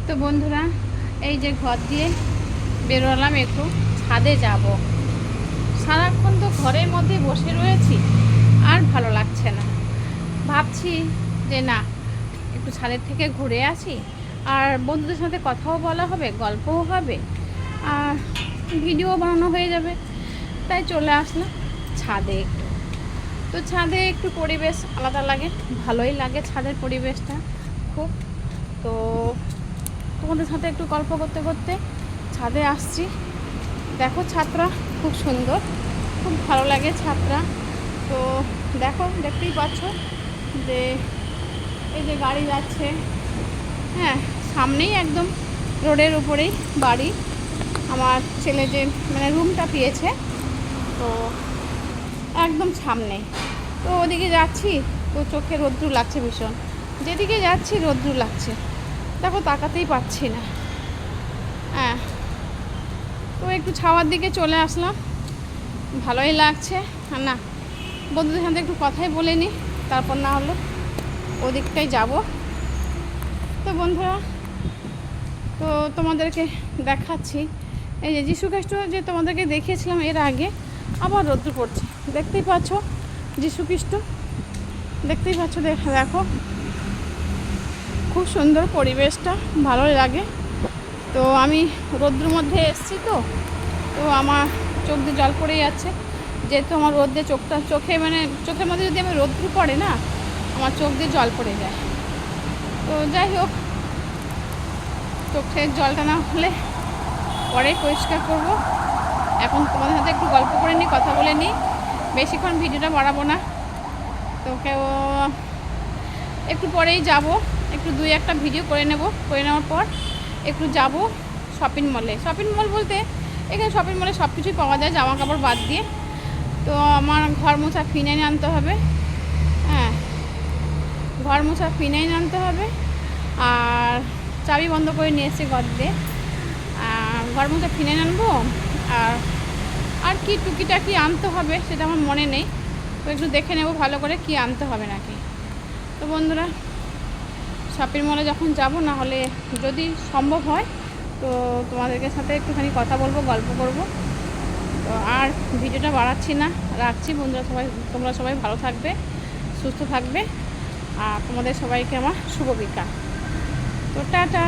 তো বন্ধুরা, এই যে ঘর দিয়ে বেরোলাম, একটু ছাদে যাব। সারাক্ষণ তো ঘরের মধ্যে বসে রয়েছি, আর ভালো লাগছে না। ভাবছি যে না, একটু ছাদের থেকে ঘুরে আসি, আর বন্ধুদের সাথে কথাও বলা হবে, গল্পও হবে, আর ভিডিও বানানো হয়ে যাবে। তাই চলে আসলাম ছাদে একটু। তো ছাদে একটু পরিবেশ আলাদা লাগে, ভালোই লাগে ছাদের পরিবেশটা খুব। তো তোমাদের সাথে একটু গল্প করতে করতে ছাদে আসছি। দেখো ছাদটা খুব সুন্দর, খুব ভালো লাগে ছাদটা। তো দেখো, দেখতেই পাচ্ছ যে এই যে গাড়ি যাচ্ছে, হ্যাঁ, সামনেই একদম রোডের উপরেই বাড়ি। আমার ছেলে যে মানে রুমটা পেয়েছে, তো একদম সামনে। তো ওদিকে যাচ্ছি, তো চোখে রোদ্দুর লাগছে ভীষণ। যেদিকে যাচ্ছি রোদ্দুর লাগছে, দেখো তাকাতেই পাচ্ছি না। হ্যাঁ, তো একটু ছাওয়ার দিকে চলে আসলাম, ভালোই লাগছে। আর না, বন্ধুদের সাথে একটু কথাই বলে নিই, তারপর না হলো ওদিকটাই যাব। তো বন্ধুরা, তো তোমাদেরকে দেখাচ্ছি এই যে যিশু খ্রিস্ট যে তোমাদেরকে দেখিয়েছিলাম এর আগে, আবার রোদ্দুর পড়ছে। দেখতেই পাচ্ছ যিশু খ্রিস্ট, দেখতেই পাচ্ছ, দেখো খুব সুন্দর পরিবেশটা, ভালোই লাগে। তো আমি রোদ্দুর মধ্যে এসেছি, তো তো আমার চোখ দিয়ে জল পড়ে যাচ্ছে, যেহেতু আমার রোদ দিয়ে চোখে মানে চোখের মধ্যে যদি আমার রোদ্দুর পড়ে না, আমার চোখ দিয়ে জল পড়ে যায়। তো যাই হোক, চোখের জলটা না হলে পরে পরিষ্কার করব। এখন তোমাদের সাথে একটু গল্প করে নিই, কথা বলে নিই, বেশিক্ষণ ভিডিওটা বাড়াবো না। তো কেউ একটু পরেই যাব, একটু দুই একটা ভিডিও করে নেওয়ার পর একটু যাব শপিং মলে। শপিং মল বলতে এখানে শপিং মলে সব কিছুই পাওয়া যায়, জামা কাপড় বাদ দিয়ে। তো আমার ঘর মোছা ফিনাইল আনতে হবে, হ্যাঁ, ঘর মোছা ফিনাইল আনতে হবে। আর চাবি বন্ধ করে নিয়ে এসেছি ঘর দিয়ে, ঘর মোছা ফিনাইল আনবো। আর আর কি টুকিটাকি আনতে হবে সেটা আমার মনে নেই, তো একটু দেখে নেব ভালো করে কি আনতে হবে নাকি। তো বন্ধুরা, শপিং মলে যখন যাব, না হলে যদি সম্ভব হয় তো তোমাদেরকে সাথে একটুখানি কথা বলবো, গল্প করব। তো আর ভিডিওটা বাড়াচ্ছি না, রাখছি। বন্ধুরা তোমরা সবাই ভালো থাকবে, সুস্থ থাকবে, আর তোমাদের সবাইকে আমার শুভ বিকাল। তো টাটা।